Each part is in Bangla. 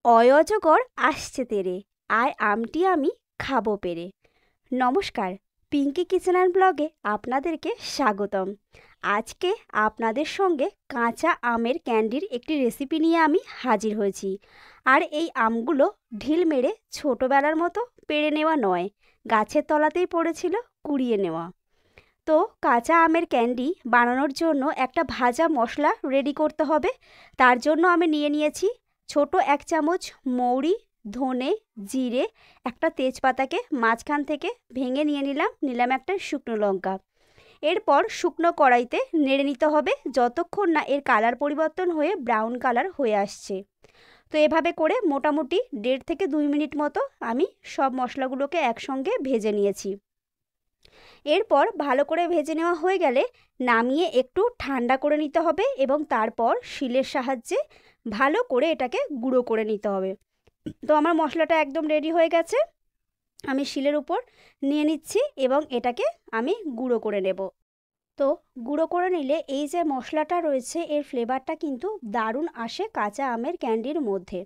অজগর আসছে তেরে, আয় আমটি আমি খাবো পেরে। নমস্কার, পিঙ্কি কিচেন অ্যান্ড ব্লগে আপনাদেরকে স্বাগতম। আজকে আপনাদের সঙ্গে কাঁচা আমের ক্যান্ডির একটি রেসিপি নিয়ে আমি হাজির হয়েছি। আর এই আমগুলো ঢিল মেরে ছোটোবেলার মতো পেড়ে নেওয়া নয়, গাছের তলাতেই পড়েছিল, কুড়িয়ে নেওয়া। তো কাঁচা আমের ক্যান্ডি বানানোর জন্য একটা ভাজা মশলা রেডি করতে হবে। তার জন্য আমি নিয়ে নিয়েছি ছোট 1 চামচ মৌরি, ধনে, জিরে, একটা তেজপাতাকে মাঝখান থেকে ভেঙে নিলাম একটা শুকনো লঙ্কা। এরপর শুকনো কড়াইতে নেড়ে নিতে হবে যতক্ষণ না এর কালার পরিবর্তন হয়ে ব্রাউন কালার হয়ে আসছে। তো এভাবে করে মোটামুটি 1.5 থেকে 2 মিনিট মতো আমি সব মশলাগুলোকে একসঙ্গে ভেজে নিয়েছি। এরপর ভালো করে ভেজে নেওয়া হয়ে গেলে নামিয়ে একটু ঠান্ডা করে নিতে হবে এবং তারপর শিলের সাহায্যে ভালো করে এটাকে গুঁড়ো করে নিতে হবে। তো আমার মশলাটা একদম রেডি হয়ে গেছে, আমি শিলের উপর নিয়ে নিচ্ছি এবং এটাকে আমি গুঁড়ো করে নেব। তো গুঁড়ো করে নিলে এই যে মশলাটা রয়েছে এর ফ্লেভারটা কিন্তু দারুণ আসে কাঁচা আমের ক্যান্ডির মধ্যে।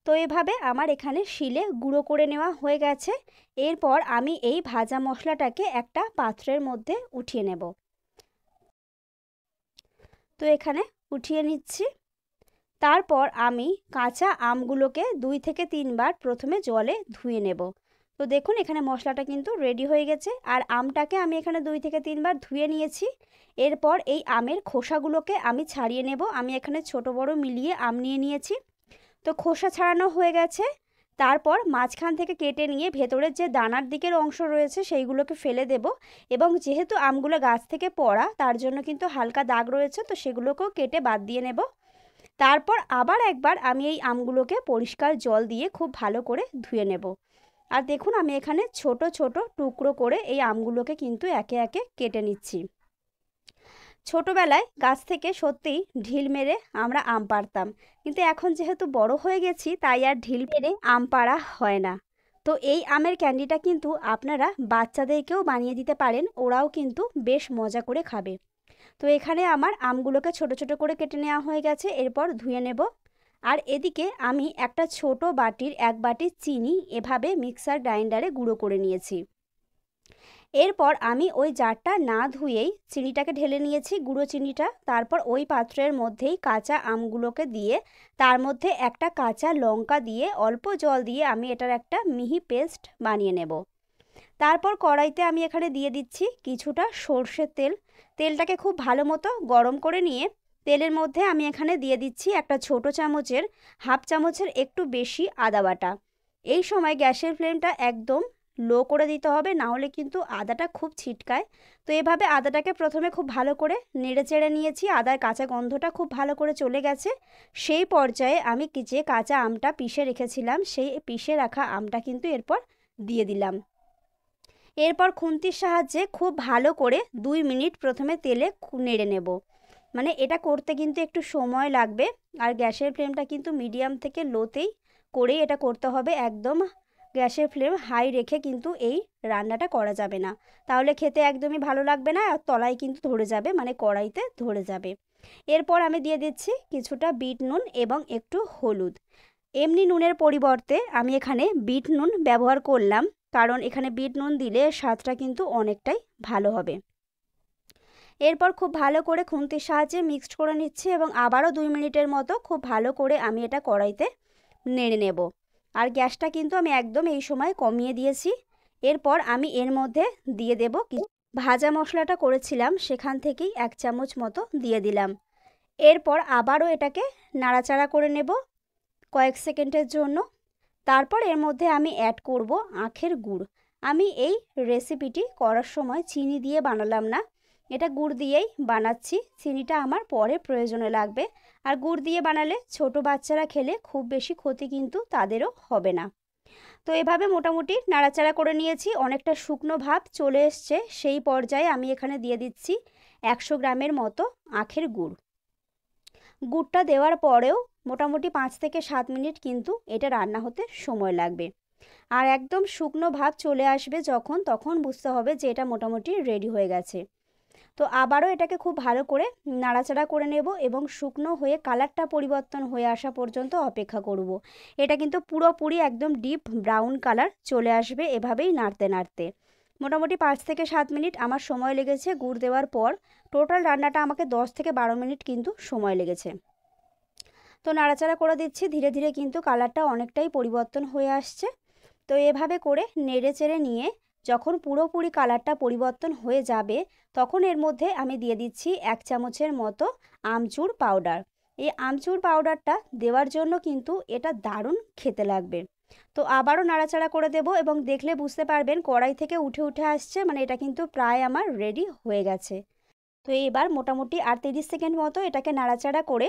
তো এভাবে আমার এখানে শিলে গুঁড়ো করে নেওয়া হয়ে গেছে। এরপর আমি এই ভাজা মশলাটাকে একটা পাত্রের মধ্যে উঠিয়ে নেব। তো এখানে উঠিয়ে নিচ্ছি। তারপর আমি কাঁচা আমগুলোকে 2 থেকে 3 বার প্রথমে জলে ধুয়ে নেব। তো দেখুন এখানে মশলাটা কিন্তু রেডি হয়ে গেছে আর আমটাকে আমি এখানে 2 থেকে 3 বার ধুয়ে নিয়েছি। এরপর এই আমের খোসাগুলোকে আমি ছাড়িয়ে নেব। আমি এখানে ছোট বড় মিলিয়ে আম নিয়ে নিয়েছি। তো খোসা ছাড়ানো হয়ে গেছে। তারপর মাঝখান থেকে কেটে নিয়ে ভেতরের যে দানার দিকের অংশ রয়েছে সেইগুলোকে ফেলে দেব এবং যেহেতু আমগুলো গাছ থেকে পড়া তার জন্য কিন্তু হালকা দাগ রয়েছে, তো সেগুলোকেও কেটে বাদ দিয়ে নেব। তারপর আবার একবার আমি এই আমগুলোকে পরিষ্কার জল দিয়ে খুব ভালো করে ধুয়ে নেব। আর দেখুন আমি এখানে ছোট ছোট টুকরো করে এই আমগুলোকে কিন্তু একে একে কেটে নিচ্ছি। ছোটোবেলায় গাছ থেকে সত্যিই ঢিল মেরে আমরা আম পাড়তাম, কিন্তু এখন যেহেতু বড় হয়ে গেছি তাই আর ঢিল মেরে আম পাড়া হয় না। তো এই আমের ক্যান্ডিটা কিন্তু আপনারা বাচ্চাদেরকেও বানিয়ে দিতে পারেন, ওরাও কিন্তু বেশ মজা করে খাবে। তো এখানে আমার আমগুলোকে ছোট ছোট করে কেটে নেওয়া হয়ে গেছে, এরপর ধুয়ে নেব। আর এদিকে আমি একটা ছোট বাটির 1 বাটি চিনি এভাবে মিক্সার গ্রাইন্ডারে গুঁড়ো করে নিয়েছি। এরপর আমি ওই জারটা না ধুয়েই চিনিটাকে ঢেলে নিয়েছি, গুঁড়ো চিনিটা। তারপর ওই পাত্রের মধ্যেই কাঁচা আমগুলোকে দিয়ে তার মধ্যে একটা কাঁচা লঙ্কা দিয়ে অল্প জল দিয়ে আমি এটার একটা মিহি পেস্ট বানিয়ে নেব। তারপর কড়াইতে আমি এখানে দিয়ে দিচ্ছি কিছুটা সর্ষের তেল। তেলটাকে খুব ভালো মতো গরম করে নিয়ে তেলের মধ্যে আমি এখানে দিয়ে দিচ্ছি একটা ছোট চামচের 1/2 চামচের একটু বেশি আদা বাটা। এই সময় গ্যাসের ফ্লেমটা একদম লো করে দিতে হবে, না হলে কিন্তু আদাটা খুব ছিটকায়। তো এভাবে আদাটাকে প্রথমে খুব ভালো করে নেড়ে চেড়ে নিয়েছি, আদার কাঁচা গন্ধটা খুব ভালো করে চলে গেছে। সেই পর্যায়ে আমি যে কাঁচা আমটা পিষে রেখেছিলাম সেই পিষে রাখা আমটা কিন্তু এরপর দিয়ে দিলাম। এরপর খুন্তির সাহায্যে খুব ভালো করে 2 মিনিট প্রথমে তেলে নেড়ে নেব। মানে এটা করতে কিন্তু একটু সময় লাগবে আর গ্যাসের ফ্লেমটা কিন্তু মিডিয়াম থেকে লোতেই করেই এটা করতে হবে। একদম গ্যাসের ফ্লেম হাই রেখে কিন্তু এই রান্নাটা করা যাবে না, তাহলে খেতে একদমই ভালো লাগবে না আর তলায় কিন্তু ধরে যাবে, মানে কড়াইতে ধরে যাবে। এরপর আমি দিয়ে দিচ্ছি কিছুটা বিট নুন এবং একটু হলুদ। এমনি নুনের পরিবর্তে আমি এখানে বিট নুন ব্যবহার করলাম, কারণ এখানে বিট নুন দিলে স্বাদটা কিন্তু অনেকটাই ভালো হবে। এরপর খুব ভালো করে খুন্তির সাহায্যে মিক্সড করে নিচ্ছি এবং আবারও 2 মিনিটের মতো খুব ভালো করে আমি এটা কড়াইতে নেড়ে নেব। আর গ্যাসটা কিন্তু আমি একদম এই সময় কমিয়ে দিয়েছি। এরপর আমি এর মধ্যে দিয়ে দেব ভাজা মশলাটা করেছিলাম সেখান থেকেই 1 চামচ মতো দিয়ে দিলাম। এরপর আবারও এটাকে নাড়াচাড়া করে নেব কয়েক সেকেন্ডের জন্য। তারপর এর মধ্যে আমি অ্যাড করব আখের গুড়। আমি এই রেসিপিটি করার সময় চিনি দিয়ে বানালাম না, এটা গুড় দিয়েই বানাচ্ছি। চিনিটা আমার পরে প্রয়োজনে লাগবে, আর গুড় দিয়ে বানালে ছোট বাচ্চারা খেলে খুব বেশি ক্ষতি কিন্তু তাদেরও হবে না। তো এভাবে মোটামুটি নাড়াচাড়া করে নিয়েছি, অনেকটা শুকনো ভাব চলে এসছে। সেই পর্যায়ে আমি এখানে দিয়ে দিচ্ছি 100 গ্রামের মতো আখের গুড়। গুড়টা দেওয়ার পরেও মোটামুটি 5 থেকে 7 মিনিট কিন্তু এটা রান্না হতে সময় লাগবে। আর একদম শুকনো ভাব চলে আসবে যখন, তখন বুঝতে হবে যে এটা মোটামুটি রেডি হয়ে গেছে। তো আবারও এটাকে খুব ভালো করে নাড়াচাড়া করে নেব এবং শুকনো হয়ে কালারটা পরিবর্তন হয়ে আসা পর্যন্ত অপেক্ষা করব। এটা কিন্তু পুরোপুরি একদম ডিপ ব্রাউন কালার চলে আসবে এভাবেই নাড়তে নাড়তে। মোটামুটি 5 থেকে 7 মিনিট আমার সময় লেগেছে গুড় দেওয়ার পর। টোটাল রান্নাটা আমাকে 10 থেকে 12 মিনিট কিন্তু সময় লেগেছে। তো নাড়াচাড়া করে দিচ্ছি, ধীরে ধীরে কিন্তু কালারটা অনেকটাই পরিবর্তন হয়ে আসছে। তো এভাবে করে নেড়ে চেড়ে নিয়ে যখন পুরোপুরি কালারটা পরিবর্তন হয়ে যাবে তখন এর মধ্যে আমি দিয়ে দিচ্ছি 1 চামচের মতো আমচুর পাউডার। এই আমচুর পাউডারটা দেওয়ার জন্য কিন্তু এটা দারুণ খেতে লাগবে। তো আবারও নাড়াচাড়া করে দেব এবং দেখলে বুঝতে পারবেন কড়াই থেকে উঠে উঠে আসছে, মানে এটা কিন্তু প্রায় আমার রেডি হয়ে গেছে। তো এবার মোটামুটি আর 30 সেকেন্ড মতো এটাকে নাড়াচাড়া করে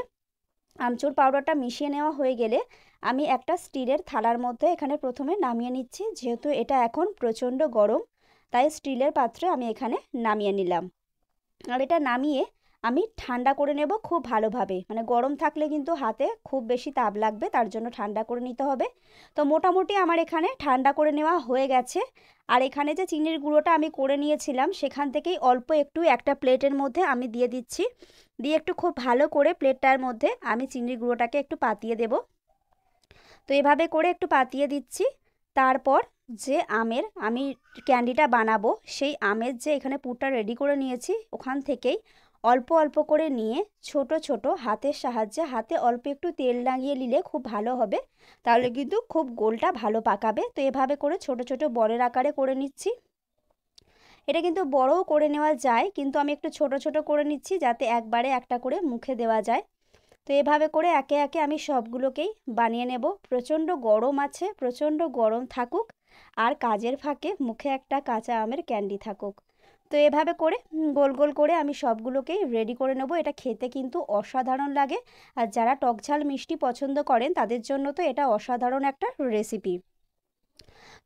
আমচুর পাউডারটা মিশিয়ে নেওয়া হয়ে গেলে আমি একটা স্টিলের থালার মধ্যে এখানে প্রথমে নামিয়ে নিচ্ছি। যেহেতু এটা এখন প্রচণ্ড গরম তাই স্টিলের পাত্রে আমি এখানে নামিয়ে নিলাম। আর এটা নামিয়ে আমি ঠান্ডা করে নেব খুব ভালোভাবে, মানে গরম থাকলে কিন্তু হাতে খুব বেশি তাপ লাগবে, তার জন্য ঠান্ডা করে নিতে হবে। তো মোটামুটি আমার এখানে ঠান্ডা করে নেওয়া হয়ে গেছে। আর এখানে যে চিনির গুঁড়োটা আমি করে নিয়েছিলাম সেখান থেকেই অল্প একটু একটা প্লেটের মধ্যে আমি দিয়ে দিচ্ছি। দিয়ে একটু খুব ভালো করে প্লেটটার মধ্যে আমি চিনির গুঁড়োটাকে একটু পাতিয়ে দেব। তো এভাবে করে একটু পাতিয়ে দিচ্ছি। তারপর যে আমি ক্যান্ডিটা বানাবো সেই আমের যে এখানে পুরটা রেডি করে নিয়েছি ওখান থেকেই অল্প অল্প করে নিয়ে ছোট ছোট হাতের সাহায্যে হাতে অল্প একটু তেল লাগিয়ে নিলে খুব ভালো হবে, তাহলে কিন্তু খুব গোলটা ভালো পাকাবে। তো এভাবে করে ছোট ছোট বলের আকারে করে নিচ্ছি। এটা কিন্তু বড়ও করে নেওয়া যায়, কিন্তু আমি একটু ছোট ছোট করে নিচ্ছি যাতে একবারে একটা করে মুখে দেওয়া যায়। তো এভাবে করে একে একে আমি সবগুলোকেই বানিয়ে নেব। প্রচণ্ড গরম আছে, প্রচণ্ড গরম থাকুক আর কাজের ফাঁকে মুখে একটা কাঁচা আমের ক্যান্ডি থাকুক। তো এভাবে করে গোল গোল করে আমি সবগুলোকেই রেডি করে নেব। এটা খেতে কিন্তু অসাধারণ লাগে, আর যারা টকঝাল মিষ্টি পছন্দ করেন তাদের জন্য তো এটা অসাধারণ একটা রেসিপি।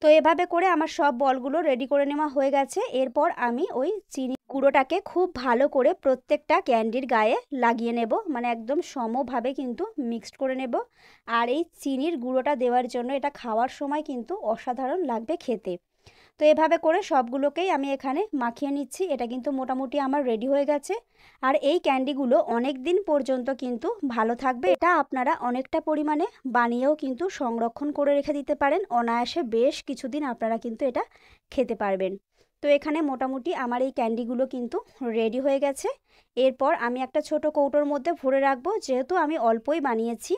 তো এভাবে করে আমার সব বলগুলো রেডি করে নেওয়া হয়ে গেছে। এরপর আমি ওই চিনি গুঁড়োটাকে খুব ভালো করে প্রত্যেকটা ক্যান্ডির গায়ে লাগিয়ে নেব, মানে একদম সমভাবে কিন্তু মিক্সড করে নেব। আর এই চিনির গুঁড়োটা দেওয়ার জন্য এটা খাওয়ার সময় কিন্তু অসাধারণ লাগবে খেতে। তো এভাবে করে সবগুলোকেই আমি এখানে মাখিয়ে নিচ্ছি। এটা কিন্তু মোটামুটি আমার রেডি হয়ে গেছে। আর এই ক্যান্ডিগুলো অনেক দিন পর্যন্ত কিন্তু ভালো থাকবে। এটা আপনারা অনেকটা পরিমাণে বানিয়েও কিন্তু সংরক্ষণ করে রেখে দিতে পারেন, অনায়াসে বেশ কিছুদিন আপনারা কিন্তু এটা খেতে পারবেন। তো এখানে মোটামুটি আমার এই ক্যান্ডিগুলো কিন্তু রেডি হয়ে গেছে। এরপর আমি একটা ছোট কৌটোর মধ্যে ভরে রাখবো, যেহেতু আমি অল্পই বানিয়েছি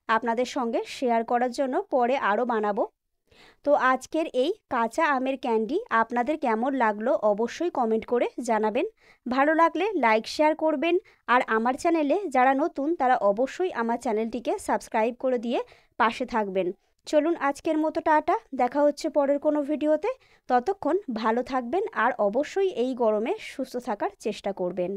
আপনাদের সঙ্গে শেয়ার করার জন্য, পরে আরও বানাবো। তো আজকের এই কাঁচা আমের ক্যান্ডি আপনাদের কেমন লাগলো অবশ্যই কমেন্ট করে জানাবেন। ভালো লাগলে লাইক শেয়ার করবেন। আর আমার চ্যানেলে যারা নতুন তারা অবশ্যই আমার চ্যানেলটিকে সাবস্ক্রাইব করে দিয়ে পাশে থাকবেন। চলুন আজকের মতো টাটা, দেখা হচ্ছে পরের কোনো ভিডিওতে। ততক্ষণ ভালো থাকবেন আর অবশ্যই এই গরমে সুস্থ থাকার চেষ্টা করবেন।